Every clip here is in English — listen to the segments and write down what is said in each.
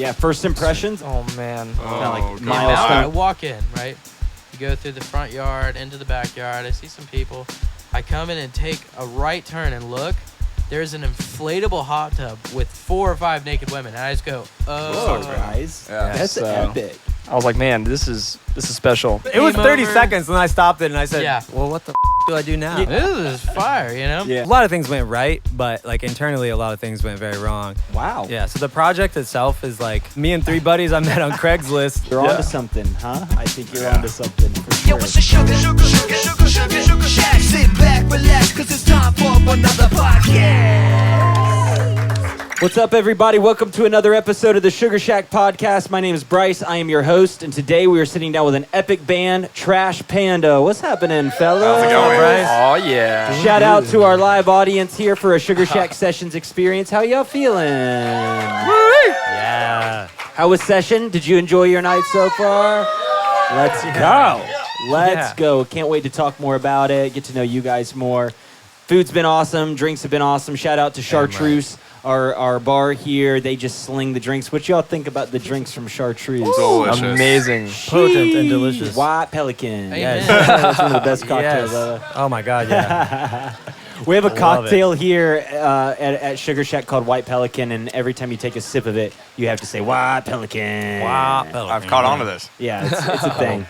Yeah, first impressions. Oh man. I walk in, right? You go through the front yard, into the backyard. I see some people. I come in and take a right turn and look. There's an inflatable hot tub with 4 or 5 naked women, and I just go, "Oh, Whoa, guys, Yeah. that's epic." I was like, man, this is special. It was 30 over. seconds, and I stopped it, and I said, Yeah. well, what the do I do now? This is fire," you know? Yeah. A lot of things went right, but like internally, a lot of things went very wrong. Wow. Yeah, so the project itself is like me and 3 buddies I met on Craigslist. You're onto something, huh? I think you're onto something for sure. Yo, it's a Sugarshack. Sit back, relax, cause it's time for another podcast. What's up, everybody? Welcome to another episode of the Sugarshack podcast. My name is Bryce. I am your host, and today we are sitting down with an epic band, Trash Panda. What's happening, fellas? How's it going, Bryce? Oh yeah. Shout out to our live audience here for a Sugarshack Sessions experience. How y'all feeling? Yeah. How was session? Did you enjoy your night so far? Let's go. Let's go. Can't wait to talk more about it, get to know you guys more. Food's been awesome. Drinks have been awesome. Shout out to Chartreuse, our bar here. They just sling the drinks. What y'all think about the drinks from Chartreuse? Delicious. Amazing. Potent and delicious. White Pelican. Amen. Yes. That's one of the best cocktails. Yes. Oh my God, yeah. We have a Love cocktail here at Sugarshack called White Pelican, and every time you take a sip of it, you have to say White Pelican. I've caught on to this. Yeah, it's a thing.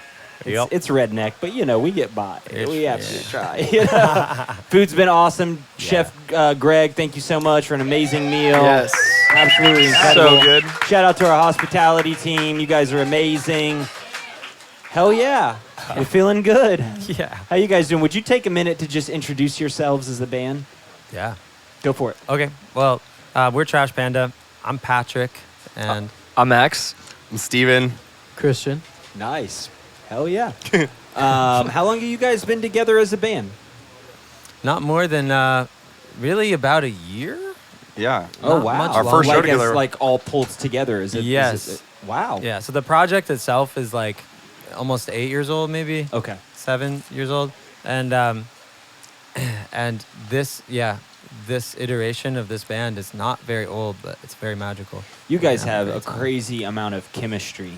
Yep. It's redneck, but you know, we get by. We have yeah. to try. You know? Food's been awesome. Chef Greg, thank you so much for an amazing meal. Yes. Absolutely incredible. So good. Shout out to our hospitality team. You guys are amazing. Hell yeah. We're feeling good. Yeah. How you guys doing? Would you take a minute to just introduce yourselves as the band? Yeah. Go for it. Okay, well, we're Trash Panda. I'm Patrick, and I'm Max. I'm Steven. Christian. Nice. Hell yeah. How long have you guys been together as a band? not more than really about a year. Yeah. Oh, Not wow. much Our first show Like, together. as, like all pulled together. Is it? Yes. Is it, wow. Yeah, so the project itself is like almost 8 years old, maybe Okay. 7 years old, and and this iteration of this band is not very old, but it's very magical. You guys Yeah, have great a time. crazy amount of chemistry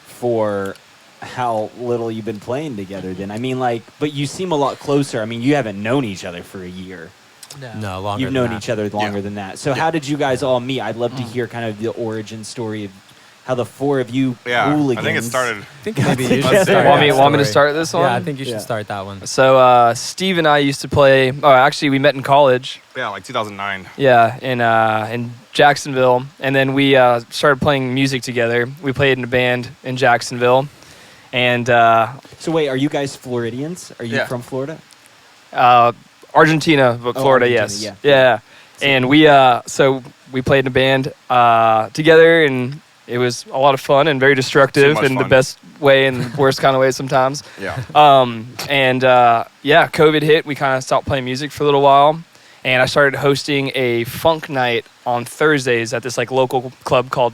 for how little you've been playing together then. I mean, like, but you seem a lot closer. I mean, you haven't known each other for a year. No, longer. You've than known that. each other longer than that. So how did you guys all meet? I'd love to hear kind of the origin story of how the 4 of you Yeah. hooligans. I think it started. I think maybe you should together. start Want me that to story. start this one? Yeah, I think you should Yeah. start that one. So Steve and I used to play. Actually, we met in college. Yeah, like 2009. Yeah, in Jacksonville, and then we started playing music together. We played in a band in Jacksonville, and So wait, are you guys Floridians? Are you Yeah. from Florida? Argentina, but Florida, Argentina, yes, yeah. And we we played in a band together, and it was a lot of fun and very destructive So much in the fun. best way and the worst kind of way sometimes. Yeah. COVID hit. We kind of stopped playing music for a little while, and I started hosting a funk night on Thursdays at this like local club called,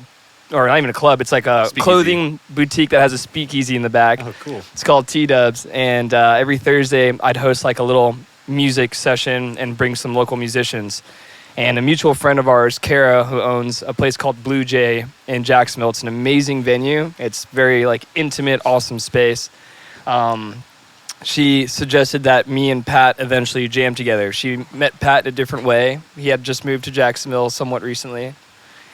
or not even a club. It's like a Speakeasy. clothing boutique that has a speakeasy in the back. Oh, cool. It's called T-Dubs, and every Thursday I'd host like a little music session and bring some local musicians. And a mutual friend of ours, Kara, who owns a place called Blue Jay in Jacksonville. It's an amazing venue. It's very like intimate, awesome space. She suggested that me and Pat eventually jam together. She met Pat in a different way. He had just moved to Jacksonville somewhat recently.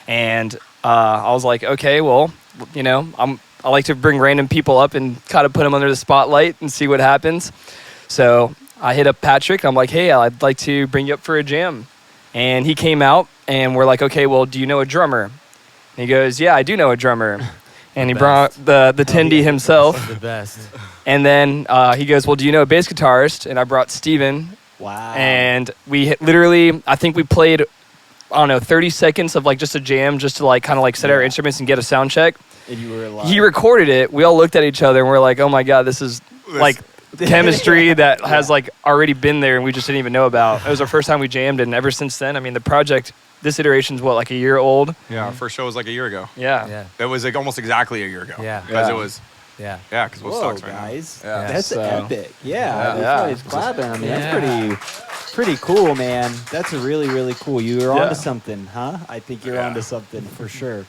And I was like, okay, well, you know, I like to bring random people up and kind of put them under the spotlight and see what happens. So I hit up Patrick. I'm like, hey, I'd like to bring you up for a jam. And he came out, and we're like, okay, well, do you know a drummer? And he goes, yeah, I do know a drummer. And he brought the Tendy himself. The best. And then he goes, well, do you know a bass guitarist? And I brought Steven. Wow. And we literally, I think we played, I don't know, 30 seconds of like just a jam just to like kind of like set our instruments and get a sound check. And you were alive. He recorded it. We all looked at each other and we're like, oh my God, this is like chemistry that has like already been there and we just didn't even know about. It was our first time we jammed, and ever since then, I mean, the project, this iteration's what, like a year old? Yeah, our first show was like a year ago. Yeah. Yeah. It was like almost exactly a year ago. Yeah. Because Yeah. it was, Yeah. because Whoa, Woodstock's right guys. now. Yeah. That's So- epic. Yeah. Yeah. Everybody's clapping. I mean, that's pretty cool, man. That's really, really cool. You're onto something, huh? I think you're onto something for sure.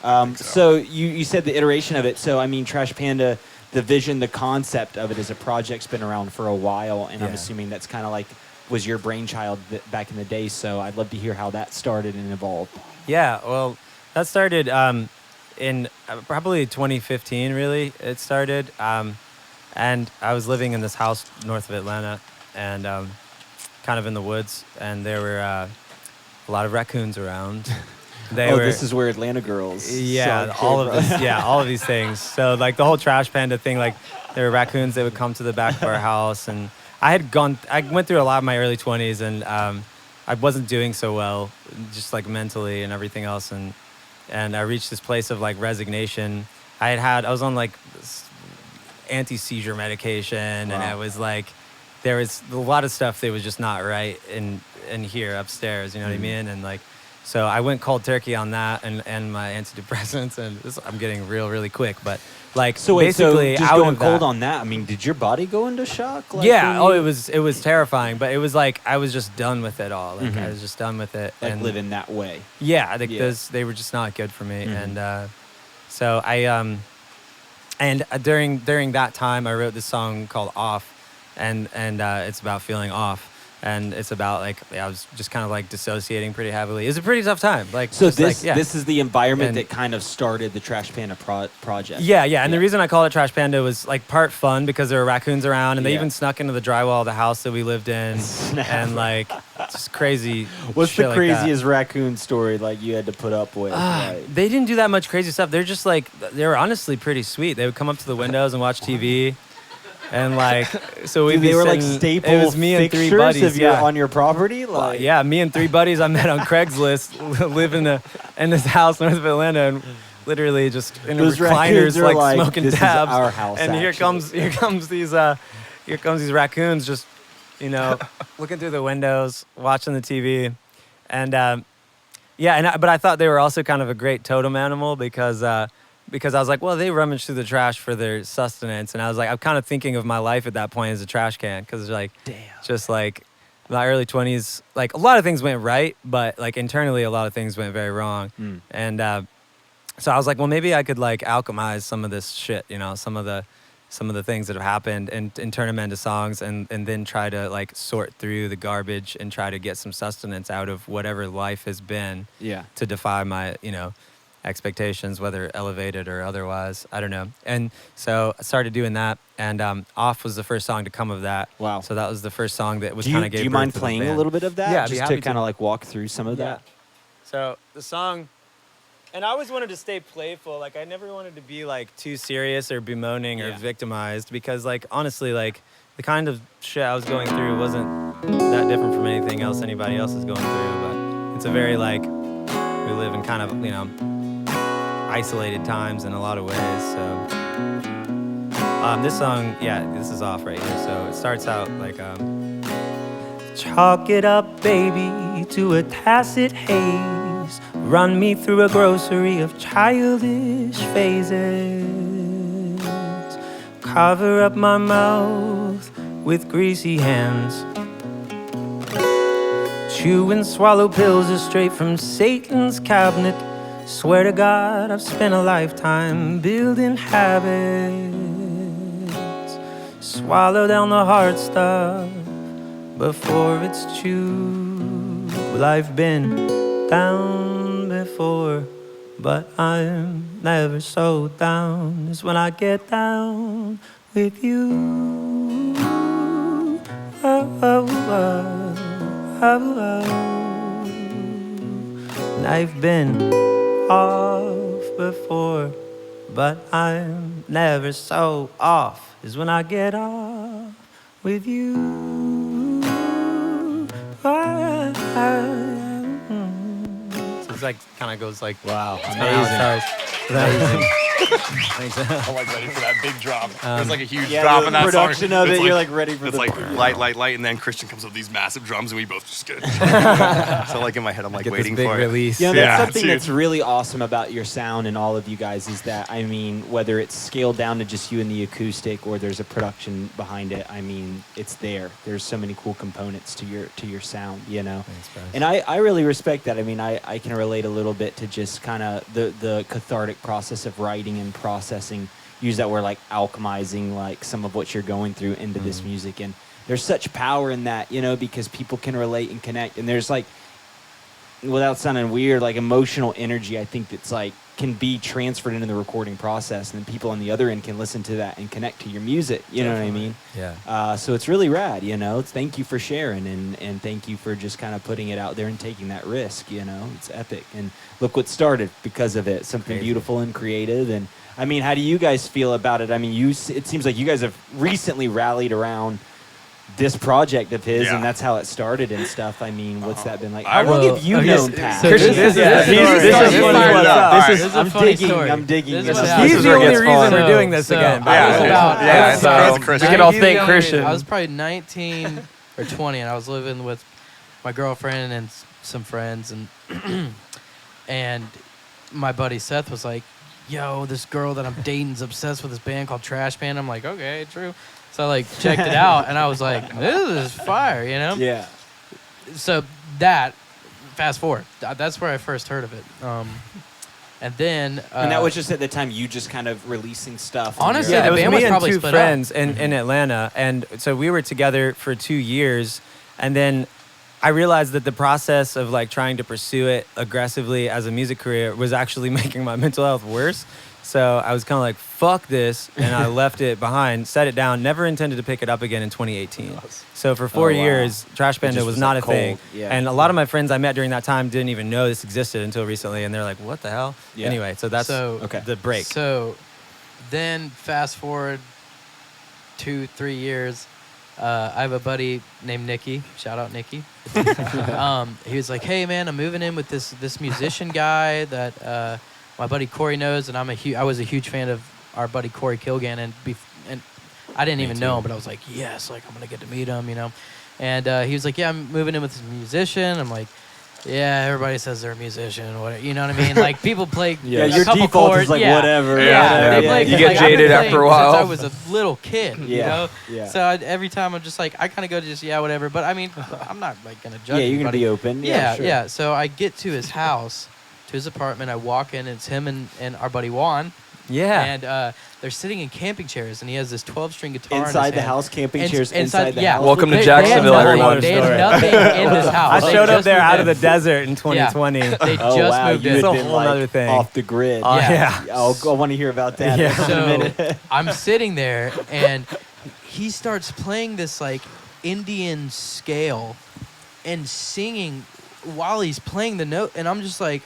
So you said the iteration of it. So I mean, Trash Panda, the vision, the concept of it as a project's been around for a while, and I'm assuming that's kind of like was your brainchild back in the day. So I'd love to hear how that started and evolved. Yeah, well, that started in probably 2015. Really, it started, and I was living in this house north of Atlanta, and kind of in the woods, and there were a lot of raccoons around. This is where Atlanta girls. Yeah, all of this. Yeah, all of these things. So like the whole Trash Panda thing, like there were raccoons that would come to the back of our house, and I went through a lot of my early 20s, and I wasn't doing so well, just like mentally and everything else, and I reached this place of like resignation. I was on like anti-seizure medication, and I was like, there was a lot of stuff that was just not right in here upstairs, you know what I mean? And like, so I went cold turkey on that and my antidepressants, and I'm getting really quick, but like, so wait, basically so just out going of cold that, on that, I mean, did your body go into shock? Like, yeah, it was terrifying, but it was like I was just done with it all. Like I was just done with it. Like and living that way. yeah, like they were just not good for me, and so I and during that time I wrote this song called Off, and it's about feeling off. And it's about like I was just kind of like dissociating pretty heavily. It was a pretty tough time. Like so, this this is the environment that kind of started the Trash Panda project. Yeah. And the reason I called it Trash Panda was like part fun because there were raccoons around, and they even snuck into the drywall of the house that we lived in, and like just crazy. What's shit the like craziest raccoon story like you had to put up with? They didn't do that much crazy stuff. They're just like they were honestly pretty sweet. They would come up to the windows and watch TV. And like, so they were like staple it was me and three buddies of on your property. Like, yeah, me and three buddies I met on Craigslist live in this house north of Atlanta, and literally just in those recliners like smoking this tabs. Is our house, and actually. here comes these raccoons just looking through the windows, watching the TV, and but I thought they were also kind of a great totem animal because I was like, well, they rummage through the trash for their sustenance. And I was like, I'm kind of thinking of my life at that point as a trash can. Because like, just like my early 20s, like a lot of things went right, but like internally, a lot of things went very wrong. And so I was like, well, maybe I could like alchemize some of this shit, some of the things that have happened and turn them into songs and then try to like sort through the garbage and try to get some sustenance out of whatever life has been to defy my, expectations, whether elevated or otherwise. I don't know. And so I started doing that, and Off was the first song to come of that. Wow. So that was the first song that was kind of gave birth to the band. Do you mind playing a little bit of that? Yeah, I'd be just happy to kind of like walk through some of that. So the song, and I always wanted to stay playful. Like I never wanted to be like too serious or bemoaning or victimized, because like honestly, like the kind of shit I was going through wasn't that different from anything else anybody else is going through. But it's a very like, we live in kind of, isolated times in a lot of ways. So this song, this is Off right here. So it starts out like chalk it up, baby, to a tacit haze. Run me through a grocery of childish phases. Cover up my mouth with greasy hands. Chew and swallow pills are straight from Satan's cabinet. Swear to God, I've spent a lifetime building habits. Swallow down the hard stuff before it's chewed. Well, I've been down before, but I'm never so down as when I get down with you. Oh, oh, oh, oh, oh. And I've been off before, but I'm never so off as when I get off with you. So it's like kind of goes like, wow, amazing. Thanks. I'm like ready for that big drop. There's like a huge Yeah, drop the in that production song. of It's it, you're like ready for it's the like light, and then Christian comes up with these massive drums, and we both just get. So like in my head, I'm like Get waiting this big for it. release. Yeah, that's Yeah, something dude. that's really awesome about your sound and all of you guys is that, I mean, whether it's scaled down to just you and the acoustic or there's a production behind it, I mean, it's there. There's so many cool components to your sound, you know? Thanks, guys. And I really respect that. I mean, I can relate a little bit to just kind of the cathartic process of writing and processing. Use that word like alchemizing like some of what you're going through into this music. And there's such power in that, you know, because people can relate and connect. And there's like, without sounding weird, like emotional energy, I think that's like can be transferred into the recording process, and then people on the other end can listen to that and connect to your music. You know what I mean? Yeah. So it's really rad, you know. Thank you for sharing, and thank you for just kind of putting it out there and taking that risk. You know, it's epic, and look what started because of it. Something Crazy. beautiful and creative. And I mean, how do you guys feel about it? I mean, it seems like you guys have recently rallied around this project of his, Yeah. and that's how it started and stuff. I mean, what's that been like? I How long will- have you okay, known so- Pat? so Christian, this is- yeah, this is- this is this funny is what's fire. up. This This is is a I'm funny digging. story. I'm digging. This is This what is- happened. He's the where it only gets reason fun. we're doing this So- again. so by I the was way. about- Yeah, I was it's about- Christian. We can all He's the thank only Christian. I was probably 19 or 20, and I was living with my girlfriend and some friends, and my buddy Seth was like, "Yo, this girl that I'm dating's obsessed with this band called Trash Panda." I'm like, "Okay, true." So I like checked it out, and I was like, "This is fire," you know? Yeah. So that, fast forward, that's where I first heard of it. And then, And that was just at the time you just kind of releasing stuff. and Honestly, you're- Yeah, the it was band me was and probably two split up. friends in Atlanta, and so we were together for 2 years, and then I realized that the process of like trying to pursue it aggressively as a music career was actually making my mental health worse. So I was kind of like, fuck this, and I left it behind, set it down, never intended to pick it up again in 2018. So for 4 Oh, wow. years, Trash Panda just was was, not like, a thing. cold. Yeah. And a lot of my friends I met during that time didn't even know this existed until recently, and they're like, what the hell? Yeah. Anyway, so that's So- Okay. the break. So then fast forward 2-3 years, I have a buddy named Nicky. Shout out Nicky. He was like, "Hey man, I'm moving in with this musician guy that my buddy Corey knows, and I was a huge fan of our buddy Corey Kilgan, and I didn't even know him, but I was like, yes, like I'm gonna get to meet him, you know." And he was like, "Yeah, I'm moving in with this musician." I'm like, "Yeah, everybody says they're a musician, whatever." You know what I mean? Like people play Yeah, a your couple default chords, is like yeah. whatever. Yeah, they Yeah. play, You get like, I've been jaded after playing a while. Since I was a little kid, you Yeah, know. yeah. So every time I'm just like, I kind of go to just whatever. But I mean, I'm not like gonna judge. Yeah, you're gonna anybody. be open. Yeah, sure. yeah. So I get to his house, to his apartment. I walk in, it's him and our buddy Juan, Yeah. and they're sitting in camping chairs, and he has this 12-string guitar in his Inside the hand. house, camping And- chairs inside the yeah. house. Welcome to They had Jacksonville, nothing- everyone. They had Story. nothing in this house. I They showed up just there moved out in. of the desert in 2020. They Oh just wow, moved you in. had It's a been whole like nother thing. off the grid. Yeah. I want to hear about that Yeah. in a So minute. I'm sitting there, and he starts playing this like Indian scale and singing while he's playing the note, and I'm just like,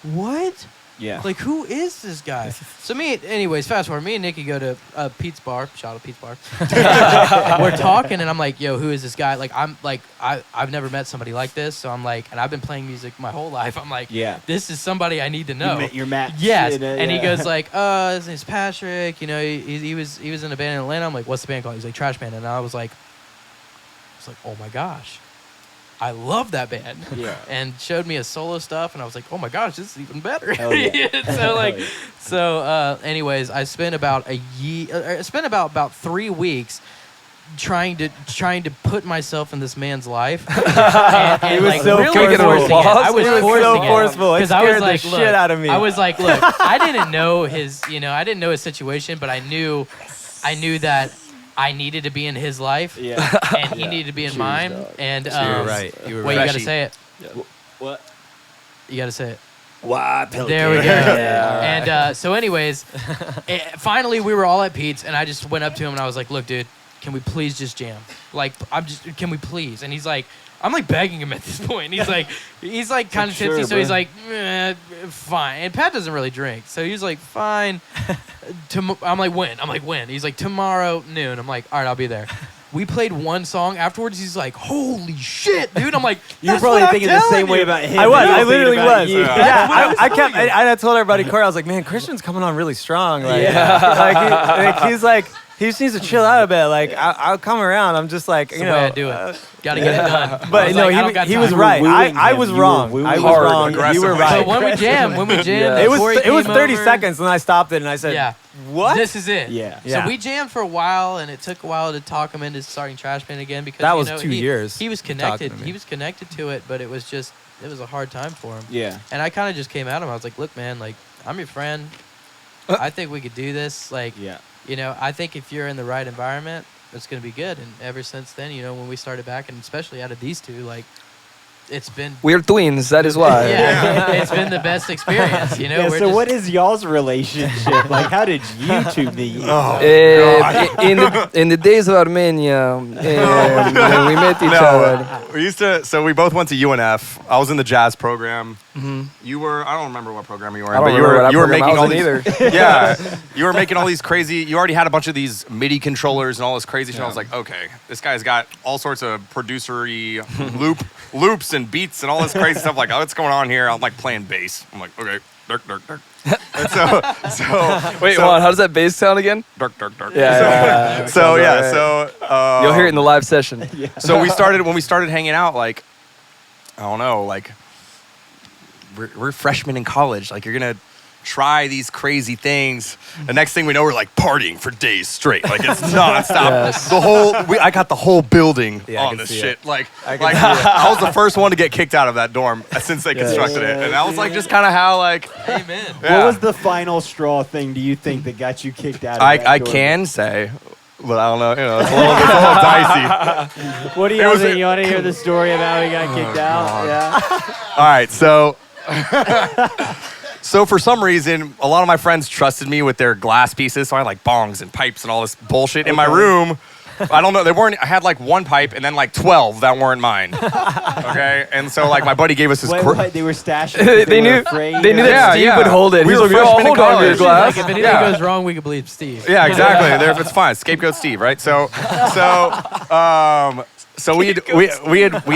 what? Yeah. Like, who is this guy? So anyways, fast forward. Me and Nikki go to Pete's bar. Shout out Pete's bar. We're talking, and I'm like, yo, who is this guy? Like, I've never met somebody like this. So I'm like, and I've been playing music my whole life. I'm like, Yeah. this is somebody I need to know. Your match. Yes, you know, and he yeah. goes like, his name's Patrick. You know, he was in a band in Atlanta. I'm like, what's the band called? He's like, Trash Panda. And I was like, oh my gosh, I love that band. Yeah. And showed me his solo stuff, and I was like, oh my gosh, this is even better. Hell yeah. So like, Hell yeah. anyways, I spent about a year. I spent about 3 weeks trying to put myself in this man's life. and It was like so really forceful. forcing it. I was It was forcing so it. forceful. It 'Cause I was scared the like, shit look, out of me. I was like, look, I didn't know I didn't know his situation, but I knew that I needed to be in his life, Yeah. and he needed to be in Cheers, mine. dog. And You were right. You were well, you right. gotta say it. What? You gotta say it. Why? There we go. Yeah, all right. And so, anyways, finally we were all at Pete's, and I just went up to him and I was like, "Look, dude, can we please just jam? Like, can we please?" And he's like, I'm like begging him at this point. He's like kind of tipsy, sure, so he's bro. like, fine. And Pat doesn't really drink, so he's like, fine. I'm like, when? He's like, tomorrow noon. I'm like, all right, I'll be there. We played one song. Afterwards, he's like, "Holy shit, dude!" I'm like, You're "That's probably what I'm thinking the telling same way you." about him. I was. than I you're literally thinking about was. you. Yeah, I kept. I told everybody, Corey, I was like, man, Christian's coming on really strong. Like, he's like, he just needs to chill out a bit. Like, I'll come around. I'm just like, That's you the way know. I do it. Gotta get it done. I But was no, like, I don't got he time. was right. wooing I him. was You were wrong. wooing I was him. wrong. You were Aggressively. right. But when we jammed, It was Corey it was came 30 over. seconds, and I stopped it, and I said, Yeah. what? This is it. Yeah. Yeah. So we jammed for a while, and it took a while to talk him into starting Trash Panda again because That you was know, 2 he- years He was talking connected. to me. He was connected to it, but it was a hard time for him. Yeah. And I kind of just came at him. I was like, "Look, man, like I'm your friend. I think we could do this. Like, Yeah. you know, I think if you're in the right environment, it's gonna be good." And ever since then, you know, when we started back, and especially out of these two, like, it's been We're twins. That is why. yeah, it's been the best experience. You know, Yeah, we're so just, what is y'all's relationship? Like, how did you two meet? In the days of Armenia, we met each other. We used to. So we both went to UNF. I was in the jazz program. You were. I don't remember what program you were in, I don't but remember what you were program I making all was these. in either. Yeah, you were making all these crazy. You already had a bunch of these MIDI controllers and all this crazy shit. I was like, okay, this guy's got all sorts of producery loops and beats and all this crazy stuff. Like, oh, what's going on here? I'm like playing bass. I'm like, okay, dirk, dirk, dirk. And Wait, hold on. How does that bass sound again? dirk, dirk, dirk. Yeah. So yeah, right. so You'll hear it in the live session. So when we started hanging out, like, I don't know, like, we're freshmen in college. Like, you're gonna try these crazy things. The next thing we know, we're like partying for days straight. Like, it's nonstop. Yes. I got the whole building Yeah, I on can this see shit. it. Like, I can like see it. I was the first one to get kicked out of that dorm since they constructed it, and that was like just kind of how like. amen. Yeah. What was the final straw thing, do you think, that got you kicked out of that I door? can say, but I don't know. You know, it's a little dicey. What do It you was think? a- You want to hear the story of how he got kicked out? Yeah. All right, so so for some reason, a lot of my friends trusted me with their glass pieces, so I had like bongs and pipes and all this bullshit in my room. I don't know, they weren't. I had like one pipe and then like 12 that weren't mine. Okay, and so like my buddy gave us his. What? They were stashing it 'cause They were knew. afraid They knew of- that Steve would hold it. We He's were like, "Oh, freshmen in hold on to your college." glass. Like if anything Yeah. goes wrong, we could believe Steve. Yeah, exactly. There, if it's fine, scapegoat Steve, right? So we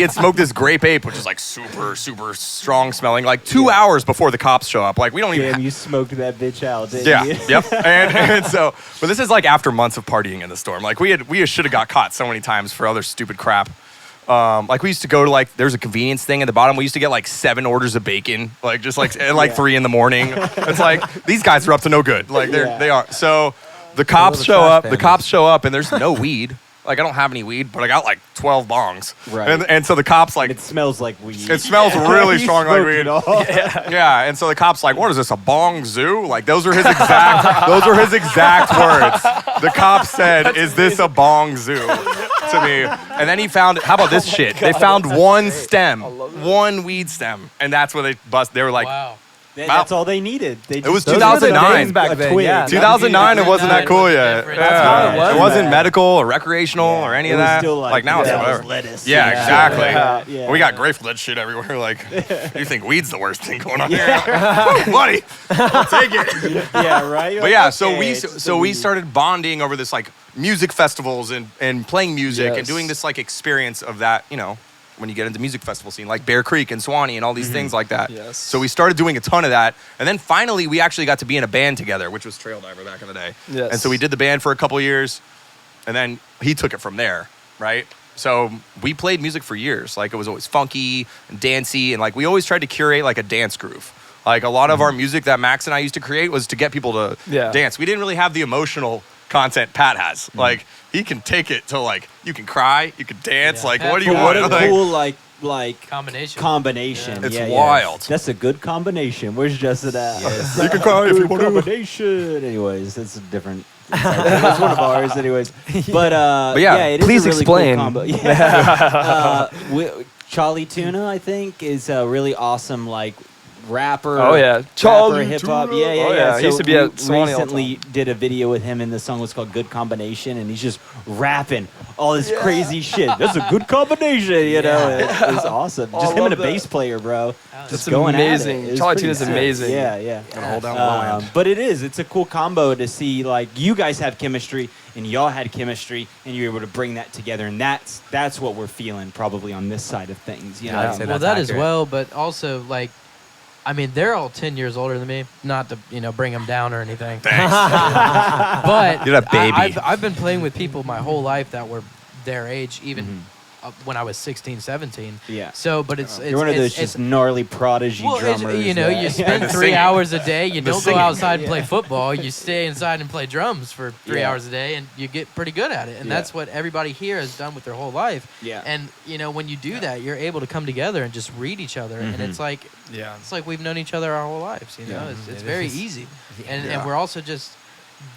had smoked this grape ape, which is like super strong smelling. Like 2 hours before the cops show up. Like we don't even. Damn, you smoked that bitch out, didn't Yeah. you? Yep. And so, but this is like after months of partying in the storm. Like we should have got caught so many times for other stupid crap. Like we used to go to like there's a convenience thing at the bottom. We used to get like 7 orders of bacon, like just like at like 3 a.m. It's like these guys are up to no good. Like they are. So the cops show trash up. The pandas. cops show up, and there's no weed. Like I don't have any weed, but I got like 12 bongs. Right. And so the cops like It smells like weed. it smells really You strong like smoked weed. it all. Yeah, and so the cop's like, "What is this? A bong zoo?" Like those are his exact words. The cop said, "Is this a bong zoo?" to me. And then he found, how about this shit? They found one stem, one weed stem, and that's where they bust. They were like, Wow. That's all they needed. They was just- 2009 back then, yeah. 2009. It wasn't that cool yet. That's how it was. It wasn't medical or recreational or any It of was that. still like now it's devil's whatever. lettuce. Yeah, exactly. Yeah. We got grateful dead shit everywhere. Like, you think weed's the worst thing going on here, buddy? I'll take it. Yeah, right. But yeah, Okay, so we started bonding over this like music festivals and playing music and doing this like experience of that, you know, when you get into music festival scene, like Bear Creek and Swanee and all these things like that. Yes. So we started doing a ton of that. And then finally we actually got to be in a band together, which was Trail Diver back in the day. Yes. And so we did the band for a couple years, and then he took it from there, right? So we played music for years. Like it was always funky and dancey, and like we always tried to curate like a dance groove. Like a lot of our music that Max and I used to create was to get people to dance. We didn't really have the emotional content Pat has. Like he can take it to like you can cry, you can dance. Yeah. Like Pat, what do you But want? what a Like, cool like Combination. combination. It's Yeah, wild. That's a good combination. Where's Justin at? Yes. You can cry if you want to. Combination. Anyways, that's a different. That's one of ours. Anyways, but yeah, it is please a really explain. Cool combo. Yeah. Charlie Tuna, I think, is a really awesome like rapper. Oh, yeah. rapper, Charlie hip hop. Turo. Yeah, yeah, Oh, yeah. yeah. He used to be we at Swanee all the recently did a video with him, and the song was called "Good Combination," and he's just rapping all this crazy shit. That's a good combination, you know. It was awesome. Just him and a bass player, bro. That's Just going amazing. At it. It was Charlie pretty Tuna's sick. amazing. Yeah, yeah. Gonna hold down the low end. But it's a cool combo to see, like, you guys have chemistry and y'all had chemistry and you're able to bring that together, and that's what we're feeling probably on this side of things, you know. I'd say Well, that's that as accurate. well, but also like, I mean, they're all 10 years older than me. Not to bring them down or anything. Thanks. But You're a baby. I've been playing with people my whole life that were their age, even when I was 16, 17. Yeah. So, but it's You're one of those it's, just gnarly prodigy well, it's, drummers. you know, that- you spend the 3 singing. hours a day. You The don't singing. go outside and play football. You stay inside and play drums for 3 Yeah. hours a day, and you get pretty good at it. And Yeah. that's what everybody here has done with their whole life. Yeah. And when you do that, you're able to come together and just read each other, and it's like Yeah. we've known each other our whole lives. You know, Yeah. it's very easy, and we're also just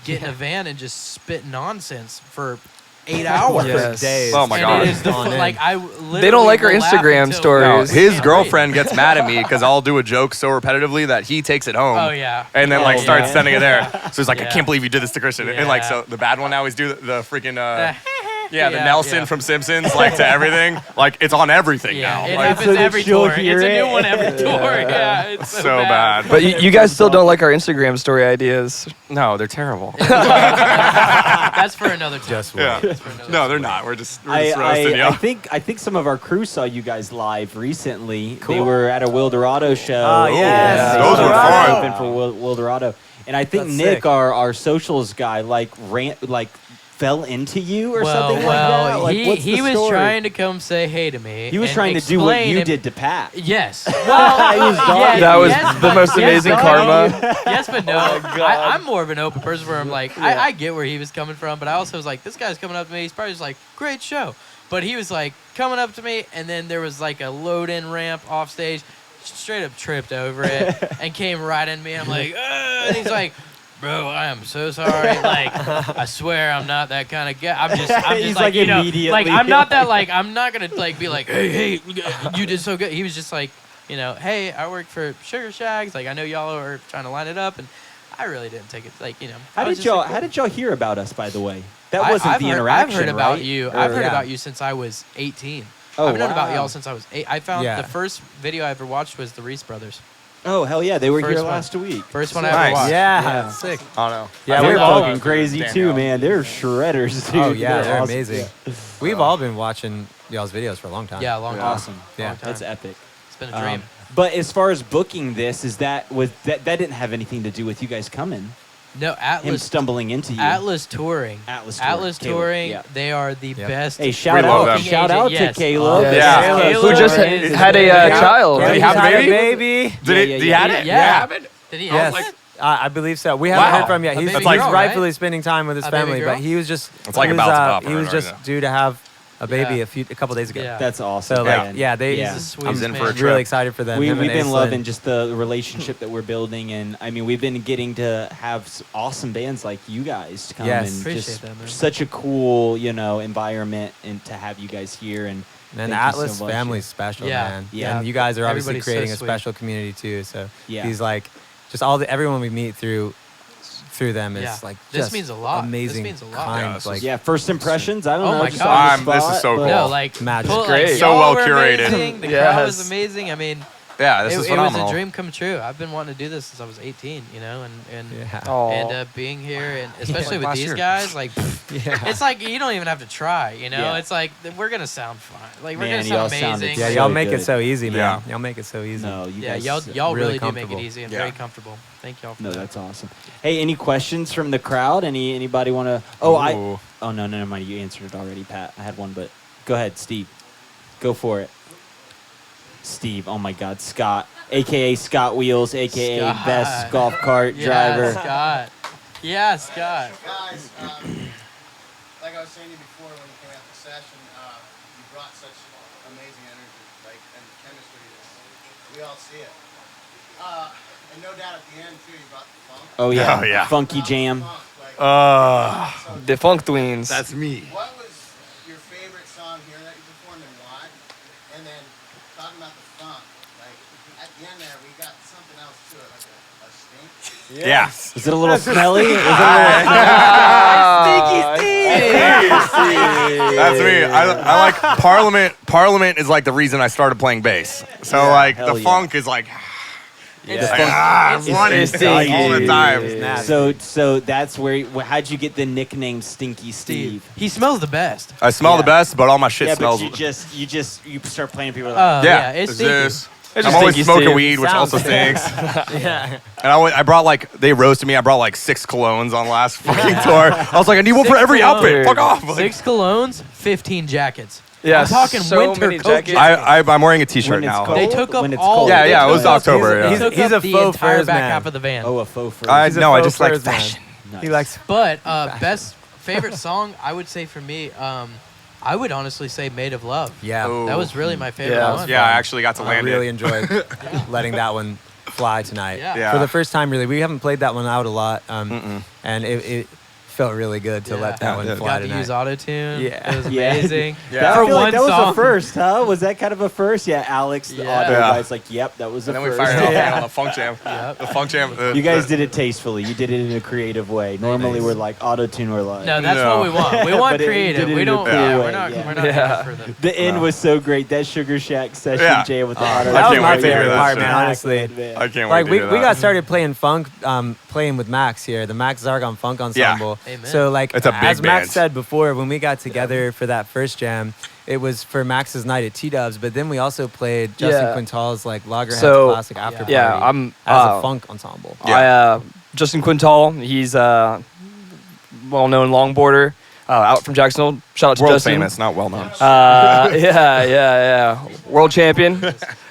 getting a van and just spitting nonsense for 8 hours. Yes. days. Oh my And God. it is the On end. like I literally They don't like our will laugh Instagram until- stories. No, his Yeah, girlfriend gets mad at me because I'll do a joke so repetitively that he takes it home. Oh yeah. And then like Oh, starts yeah. sending it there. So he's like, I Yeah. can't believe you did this to Christian. And like, Yeah. so the bad one now is do the freaking, the Yeah, Nelson yeah. from Simpsons, like to everything. Like it's on everything Yeah, now. it Like, happens so that every she'll tour. hear It's a new it. one every tour. Yeah, it's so bad. But you guys still don't like our Instagram story ideas. No, they're terrible. That's for another time. Just Yeah. wait. No, they're not. We're just I, roasting you. I think some of our crew saw you guys live recently. They were at a Wildorado show. Oh, yes. Yeah, Those were Wildorado fun. Open for Wildorado, and I think That's Nick, sick. our socials guy, fell into you or something like that. Like, what's he the was story? trying to come say hey to me. He was and trying to do what explain you and- did to Pat. Yes. Well, He was dogging That was yes, the but- most yes, amazing but- karma. Yes, but no. I'm more of an open person where I'm like, Yeah. I get where he was coming from, but I also was like, this guy's coming up to me. He's probably just like, great show. But he was like coming up to me, and then there was like a load-in ramp off stage. Straight up tripped over it and came right in me. I'm like, and he's like, bro, I am so sorry. Like, I swear I'm not that kind of guy. I'm just He's like, like you know, immediately like I'm not that like I'm not gonna like be like, hey, you did so good. He was just like, hey, I work for Sugarshack. Like, I know y'all are trying to line it up, and I really didn't take it. Like, How I was did just y'all like, How did y'all hear about us? By the way, that I- wasn't I've the heard- interaction. I've heard about right? you. Or- I've heard Yeah. about you since I was 18. Oh, I've known about wow. y'all since I was 8. I found Yeah. the first video I ever watched was the Reese Brothers. Oh hell yeah, they were First here one. last week. First one I Nice. ever watched. Yeah, sick. I don't know. Yeah, They're we've all fucking crazy too, Danielle. man. They're shredders, dude. Oh yeah, they're awesome. amazing. We've all been watching y'all's videos for a long time. Yeah, a long time. Awesome. Yeah. Long time. That's epic. It's been a dream. But as far as booking this, that didn't have anything to do with you guys coming. No, Him Atlas stumbling into you. Atlas Touring. Atlas Atlas Caleb, Touring. yeah. They are the Yep. best. Hey, shout love out! them. Shout out Yes. to Caleb. Yes. Yeah. Caleb Who just is had a very- child. Did he have a Had baby? Did Yeah, he? yeah, Did he yeah. had it? Yeah. Have it? Did he Yes, have it? I believe so. We haven't Wow. heard from him yet. A He's, baby he's girl, rightfully right? spending time with his A baby family, girl? but he was just It's like he about was, to pop he was right just now. due to have a baby Yeah. a couple days ago. Yeah. That's awesome. So man. like yeah, they Yeah. He's a sweet I'm in man. for a I'm trip. really excited for them. We've Him and been Aislinn. loving just the relationship that we're building, and I mean, we've been getting to have awesome bands like you guys come Yes. and Appreciate just that, man. such a cool, environment, and to have you guys here. And And thank Atlas you so much. family's special, Yeah. man. Yeah. And you guys are obviously Everybody's so creating a sweet. special community too. So Yeah. he's like, just everyone we meet through them is Yeah. like This just means a lot. This amazing. means a lot. Kind, Yeah, this like is- Yeah, first impressions. I don't Oh know. my just God. on the This is spot, so but- cool. No, like Magic. pull- Great. Like, So y'all well were curated. amazing. The crowd was Yes. amazing. I mean, Yeah, this it is was phenomenal. a dream come true. I've been wanting to do this since I was 18. And Yeah. Oh. and being here, and especially with Last these year. guys, like Yeah. it's like you don't even have to try. Yeah. It's like we're gonna sound fine. Like we're Man, gonna y'all sound sounded amazing. Yeah, so y'all make good. it so easy, man. Yeah. Y'all make it so easy. No, you Yeah, guys. y'all really really do make it comfortable. easy and Yeah. very comfortable. Thank y'all for No, that. that's awesome. Hey, any questions from the crowd? Anybody want to? Oh, Ooh. no, never mind. You answered it already, Pat. I had one, but go ahead, Steve. Go for it. Steve. Oh my God, Scott, aka Scott Wheels, aka Scott. best golf cart Yeah, driver. Scott. Yeah, Scott. Guys, like I was saying to you before when you came out the session, you brought such amazing energy, like, and chemistry. We all see it. And no doubt at the end too, you brought the funk. Oh yeah, Oh, yeah. funky jam. Funk, like, so The Funk Twins. That's me. what was your favorite song here that you performed and why? And then talking about the funk, like at the end there, we got something Yeah. Is it a little smelly? Is it a little That's me. I like Parliament. Parliament is like the reason I started playing bass. So like hell the yeah. funk is like, It's like, fun. I It's want it stinky. all the time. Nasty. So that's where. How'd you get the nickname Stinky Steve? He smells the best. I smell the Yeah. best, but all my shit Yeah, smells. but you start playing. People are like, yeah, it's it's stinky. this. It's I'm just always stinky smoking Steve. weed, which Sounds- also stinks. Yeah. And I brought like, they roasted me. I brought like 6 colognes on last fucking tour. I was like, I need one for 6 every outfit. colognes. Fuck off. Like, 6 colognes, 15 jackets. Yeah, I'm talking so winter many coat jackets. I'm wearing a t-shirt When it's now. cold? They took up When it's all. cold. Yeah, yeah, it they was took up- October, yeah. They took He's up a the faux entire furs back man. half of the van. oh, a faux fur. He's a No, I faux just like furs man. fashion. Nice. He likes. But best favorite song, I would say for me, I would honestly say "Made of Love." Yeah. Oh. That was really my favorite Yeah. one. Yeah, I actually got to I land really it. enjoyed letting that one fly tonight. Yeah. Yeah. For the first time, really, we haven't played that one out a lot, and it felt really good to Yeah. let that one Yeah. fly Got to tonight. use auto tune. Yeah. It was Yeah. amazing. Yeah. I For feel like one that was song. a first, huh? Was that kind of a first? Yeah, Alex, the Yeah. audio Yeah. guy's like, yep, that was a And then we first. fired it off Yeah. on the funk jam. Yep. The funk jam. You guys did it tastefully. You did it in a creative way. Normally, we're like auto tune or like. No, that's No. what we want. We want But it creative. did it We in a don't. cool Yeah, way, we're not. yeah. We're not Yeah. here for the. The end was so great. That Sugarshack session Yeah. jam with the I auto. That was can't my wait to hear favorite that part, shit. man. Honestly. I can't Like wait we to hear that. got started playing funk, playing with Max here, the Max Zargon Funk Ensemble. Amen. So like It's a big as Max band. said before, when we got together for that first jam, it was for Max's night at T-Dubs, but then we also played Justin Yeah. Quintal's like Loggerheads So- classic after party Yeah, I'm as a funk ensemble. Justin Quintal. He's a well-known longboarder out from Jacksonville. Shout out to World Justin. famous, not well known. Yeah. World champion.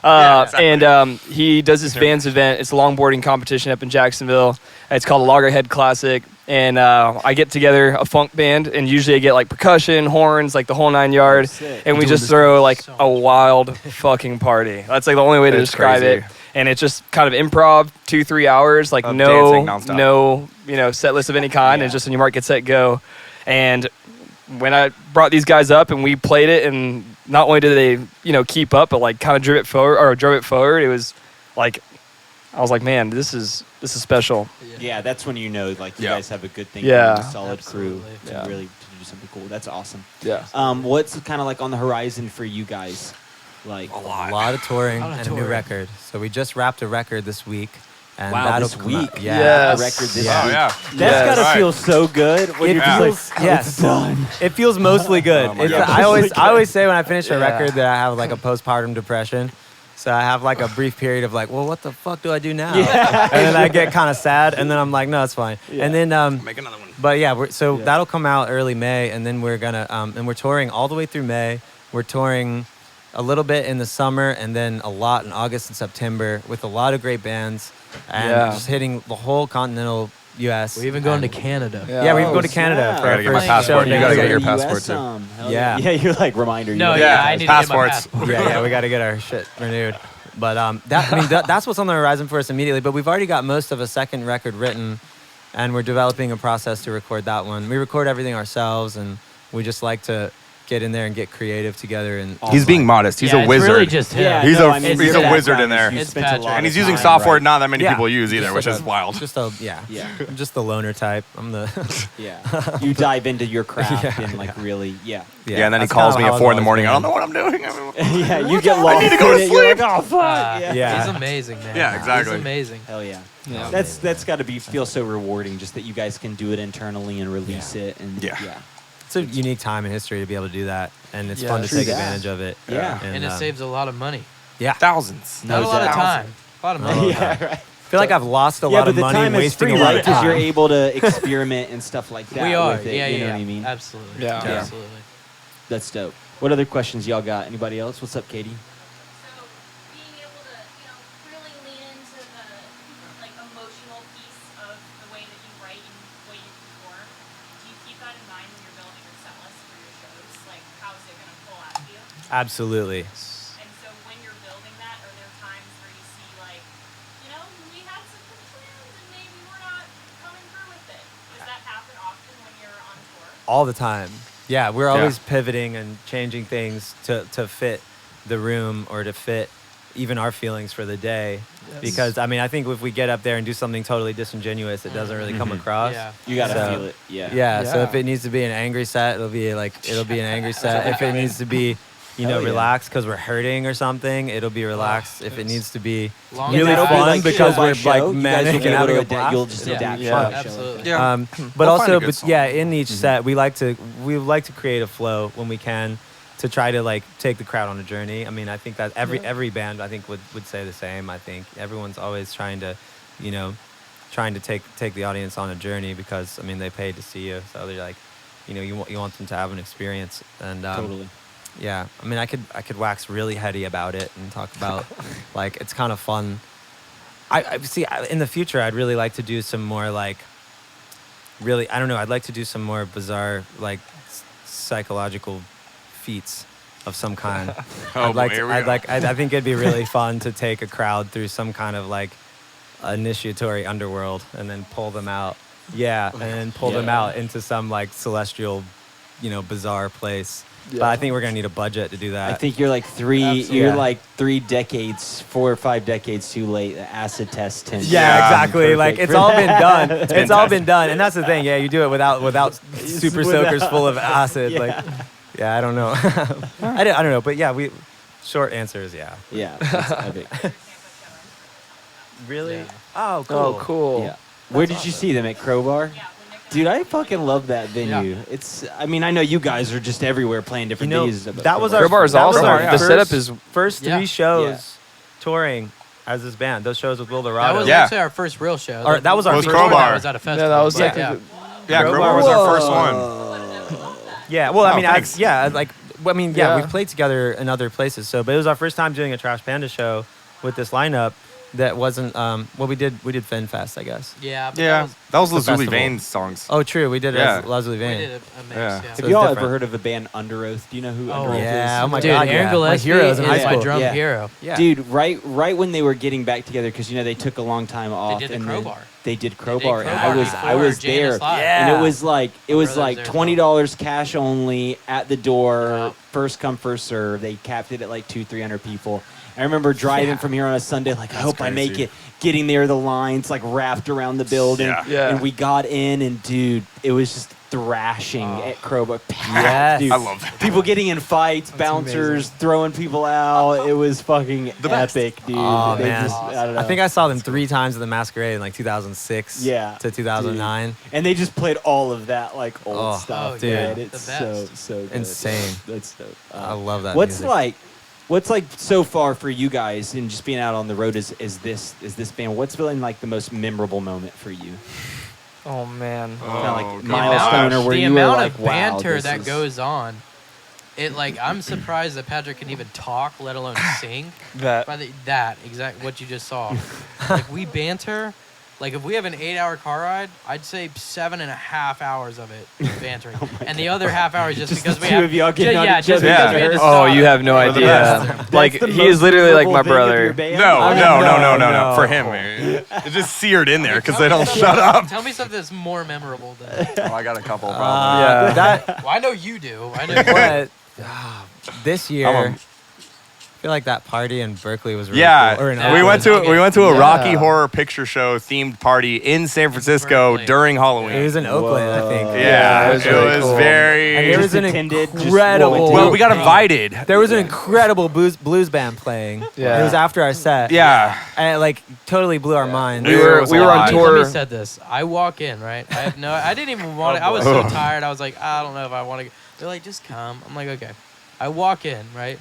And he does this Vans event. It's a longboarding competition up in Jacksonville. It's called the Loggerhead Classic. And I get together a funk band, and usually I get like percussion, horns, like the whole 9 yards. Sick. And we Doing just this throw like so a much. wild fucking party. That's like the only way to It's describe crazy. it. And it's just kind of improv, 2-3 hours, like Of no, dancing nonstop. set list of any kind. Yeah. It's just when you mark, get set, go. And when I brought these guys up and we played it, and not only did they, keep up, but like kind of drove it forward. It was like, I was like, man, this is special. Yeah, that's when you know, like, you Yeah. guys have a good thing. Yeah. A solid crew Absolutely. to Yeah. really to do something cool. That's awesome. Yeah. What's kind of like on the horizon for you guys? Like, A lot of touring Lot of and a new touring. record. So we just wrapped a record this week, and wow, that'll this come out- week. Yeah. Yes. A record this Yeah. Oh, week. yeah. That's Yes. gotta Right. feel so good when It you're just feels- like, yes. it's done. It feels mostly good. Oh my It's- God. I always Mostly I always say when I finish a Yeah. record that I have like a postpartum depression. So I have like a brief period of like, well, what the fuck do I do now? Yeah. And then I get kind of sad, and then I'm like, no, it's fine. Yeah. And then Make another one. but yeah, so Yeah. that'll come out early May, and then we're gonna and we're touring all the way through May. We're touring a little bit in the summer, and then a lot in August and September with a lot of great bands, and Yeah. just hitting the whole continental U.S. We're even going to and- Canada. Yeah, we even Oh, go to Canada snap. for I our gotta get my first passport. show You next gotta get year. your US passport, too. Hell Yeah. Yeah, you're like, reminder. No, you yeah, gotta I get need that. to get my passports. passport. Yeah, we got to get our shit renewed. But that's what's on the horizon for us immediately. But we've already got most of a second record written, and we're developing a process to record that one. We record everything ourselves, and we just like to get in there and get creative together. And He's being modest. He's Yeah, a it's wizard. really just him. Yeah, He's no, a- I mean, he's your a wizard background in there. is you It's spent a Patrick. lot And of he's using time, software right? not that many Yeah. people use either, Just which like is wild. Just a Yeah. I'm just the loner type. I'm the Yeah. You dive into your craft Yeah. and like really, yeah. Yeah, and then he that's calls kinda me how at I've 4 in the always morning. I been. don't know what I'm doing. Yeah, you get lost. need to go in to it. You're sleep. like, oh fuck. Yeah. Yeah. He's amazing, man. Yeah, exactly. He's amazing. Hell yeah. Yeah. That's got to feel so rewarding just that you guys can do it internally and release it and Yeah. It's a unique time in history to be able to do that, and it's Yeah, fun to true take that. advantage of it. Yeah. And it saves a lot of money. Yeah, Thousands. Not a lot of time. A lot of money. Yeah, right. I feel like I've lost a Yeah, lot but of the money time is wasting free, a lot right? of Because time. you're able to experiment and stuff like that. We are. With it, Yeah, you know yeah, what I mean? Absolutely. Yeah. Yeah. Absolutely. That's dope. What other questions y'all got? Anybody else? What's up, Katie? So being able to, really lean into the emotional piece of the way that you write and the way you perform, do you keep that in mind when you're building your set list for your shows? Like, how's it going to pull out of you? Absolutely. And so when you're building that, are there times where you see we had some good plans and maybe we're not coming through with it? Does that happen often when you're on tour? All the time. Yeah, we're always pivoting and changing things to fit the room or to fit even our feelings for the day. Because I mean, I think if we get up there and do something totally disingenuous, it doesn't really come across. Yeah. You gotta So- feel it. Yeah. Yeah, so Yeah. if it needs to be an angry set, it'll be an angry set. If it needs to be, Hell yeah. relaxed because we're hurting or something, it'll be relaxed. If it needs to be Long really That'll be fun like because show by we're show. like You guys manic will and be able having to a adapt. blast. You'll just Yeah. adapt. Yeah. show by show. Absolutely. Yeah. But We'll find a also, good but song. yeah, in each set, we like to create a flow when we can to try to like take the crowd on a journey. I mean, I think that every band I think would say the same. I think everyone's always trying to take the audience on a journey because I mean they paid to see you, so they're like, you want them to have an experience. And Totally. yeah, I mean I could wax really heady about it and talk about like it's kind of fun. I see in the future I'd really like to do some more like really I don't know I'd like to do some more bizarre like psychological feats of some kind. Oh, boy, here we go. I think it'd be really fun to take a crowd through some kind of like initiatory underworld and then pull them out. Yeah, and then pull them out into some like celestial, bizarre place. But I think we're gonna need a budget to do that. I think you're like Absolutely. you're Yeah. like 4 or 5 decades too late. The acid test tends. Yeah, Yeah, exactly. perfect Like it's for all that. been done. It's all tested. been done, and that's the thing. Yeah, you do it without super soakers full of acid. Yeah. Like, yeah, I don't know. I don't know, but yeah, short answer is yeah. Yeah, that's epic. Really? Yeah. Oh, cool. Oh, cool. Yeah. Where did you see them at Crowbar? Yeah, when Nick Dude, I fucking love that venue. It's, I mean, I know you guys are just everywhere playing different venues. but that was our Crowbar is that was awesome. our The first- setup is- first Yeah. 3 shows touring as this band. Those shows with Will That Dorado. was Yeah. actually our first real show. Or that was our Was first Crowbar. That was at a festival. No, that was like yeah. Yeah, Crowbar was our first one. Yeah, well, I Oh, mean, thanks. Yeah. we've played together in other places. So, but it was our first time doing a Trash Panda show with this lineup. That wasn't we did Fin Fest, I guess. Yeah. But Yeah, that was the Lazuli festival. Vane's songs. Oh, true, we did it Yeah. as Leslie we Vane. did a mix. Yeah. Yeah. Have So you it's all different. ever heard of the band Under Oath? Do you know who Oh, Under Oath yeah. is? Oh my Dude, God, Aaron yeah. Gillespie My heroes in is high my school. drum Yeah. hero. Yeah. Dude, right when they were getting back together, because they took a long time off. did the and then Crowbar. They did They did Crowbar, and Crowbar I before was Janus there, Live. Yeah. and it was like brothers there. $20 cash only at the door, Wow. first come first serve. They capped it at like 200-300 people. I remember driving from here on a Sunday, like I hope I make crazy. it. Getting there, the lines like wrapped around the building, Yeah. Yeah. and we got in, and dude, it was just thrashing at Crowbar. Packed, Yes. dude. I love that. People getting in fights, bouncers throwing people out. It was fucking best. epic, dude. Oh, They man. just- I don't know. I think I saw them 3 times at the Masquerade in like 2006 Yeah, to 2009. and they just played all of that like old Oh, stuff, oh, dude. yeah. It's The so best. so good. Insane. That's dope. I love that What's music. like so far for you guys and just being out on the road is this band? What's been like the most memorable moment for you? Oh man. Kinda like God. milestone or where the you were amount like, of wow, banter this that is- goes on, I'm surprised that Patrick can even talk, let alone sing. That. By that exact what you just saw. Like we banter, like if we have an 8-hour car ride, I'd say 7.5 hours of it is bantering, and the other half hour is just Just because the we two have of y'all getting on each just other's because we had to nerves. Oh, stop. you have no We're the idea. Like That's the he is most literally like my memorable thing of your brother. band? No. No. For him, man. It just seared in there because Tell they me don't something- shut up. Tell me something that's more memorable than. Oh, I got a couple probably. Yeah. That Well, I know you do. I know. You do. what this year. I'm a- I feel like that party in Berkeley was really Yeah, cool. Or in Yeah. we Oakland. went to a Yeah. Rocky Horror Picture Show themed party in San Francisco Berkeley. during Halloween. It was in Oakland, I think. yeah, it was it really was cool. very. And there was Just an attended, just incredible. went to- well, we got invited. There was an incredible blues band playing. Yeah. It was after our set. Yeah, And it like totally blew our minds. We It were was on alive. Let me tour. said this. I walk in, right? I didn't even want it. I was so tired. I was like, I don't know if I want to go. They're like, just come. I'm like, okay. I walk in, right?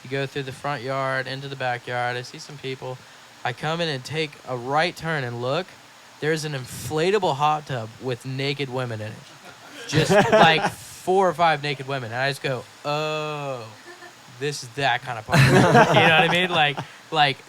You go through the front yard, into the backyard. I see some people. I come in and take a right turn and look. There's an inflatable hot tub with naked women in it. Just like 4 or 5 naked women. And I just go, oh, this is that kind of party. You know what I mean? Like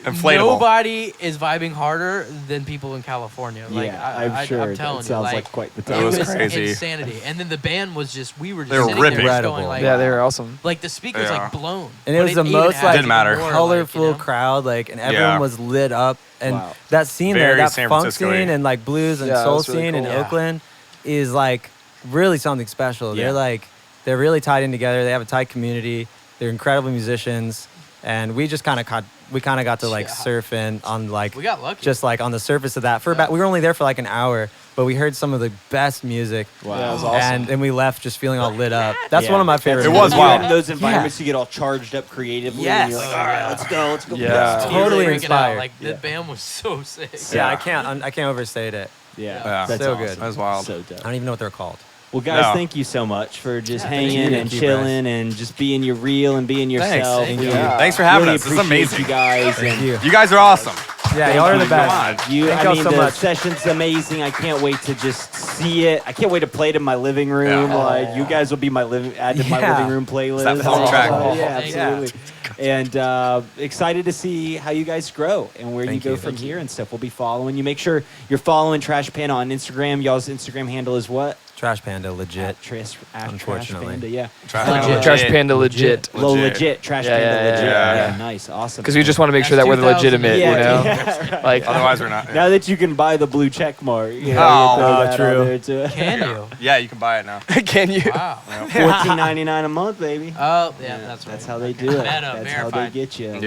Inflatable. nobody is vibing harder than people in California. Like, Yeah, I'm sure. I'm telling it you, sounds like quite the it time. was was crazy. insanity. And then the band was just, we were just They were sitting ripping. there just Incredible. going like, Yeah, they were awesome. like the speakers Yeah. like blown. And it But was the even most, adds like, Didn't matter. more, colorful like, you know? crowd, like, and everyone Yeah. was lit up. And Wow. that scene Very there, that San funk Francisco-y. scene and like blues and Yeah, it soul was really scene in cool. Yeah. Oakland is like really something special. Yeah. They're really tied in together. They have a tight community. They're incredible musicians. and we just kind of got to like surf in on like We got lucky. just like on the surface of that for about. We were only there for like an hour, but we heard some of the best music. Wow. Yeah, it was awesome. And then we left just feeling all lit up. That's Yeah. one of my favorite. It was movies. wild. In those environments, you get all charged up creatively. Yes. And you're like, all right, let's go. Yeah. Totally freaking inspired. out. Like the band was so sick. Yeah, I can't overstate it. Yeah. Yeah. That's So awesome. good. That was wild. So I dope. don't even know what they're called. Well, guys, No. thank you so much for just thank hanging you. and Thank you, chilling and just being your real and being yourself. Thank We you. Thanks for having really us. This is appreciate amazing. you guys. Thank and you. You guys are awesome. Yeah, y'all are the you. best. You, Thank I y'all mean, so the much. session's amazing. I can't wait to just see it. I can't wait to play it in my living room. Yeah. Like you guys will be my add to my Yeah. living room playlist. It's that soundtrack. Yeah, Thank you. absolutely. And excited to see how you guys grow and where Thank you go you. from Thank here and stuff. We'll be following you. Make sure you're following Trash Panda on Instagram. Y'all's Instagram handle is what? Trash Panda, legit. Trash Unfortunately. Panda, yeah. Trash Panda legit. Legit. Trash Yeah, Panda, yeah, legit. yeah. Yeah, nice, awesome. Because we just want to make sure That's that we're the 2000. legitimate, yeah, you know? yeah, right. Like, Otherwise, we're not. Now that you can buy the blue check mark, you know, Oh, you throw that true. on there too. Can you? Yeah, you can buy it now. can you? Wow. $14.99 a month, baby. Oh, yeah, that's right. That's how they do it. Meta, That's how they verified. get you. Yep.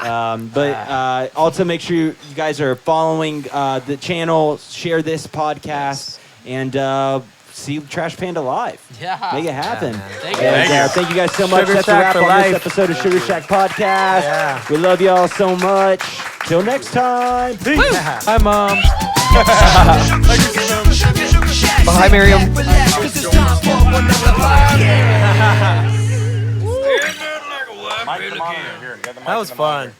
Yeah. But also make sure you guys are following the channel, share this podcast, and see Trash Panda live. Yeah. Make it happen. Thank you. And, thank you guys so much. Sugar That's a Shack wrap for on life. this episode of Sugar Shack Podcast. Yeah. We love y'all so much. Till next time. Peace. Hi, Mom. Oh, hi, Miriam. That was fun.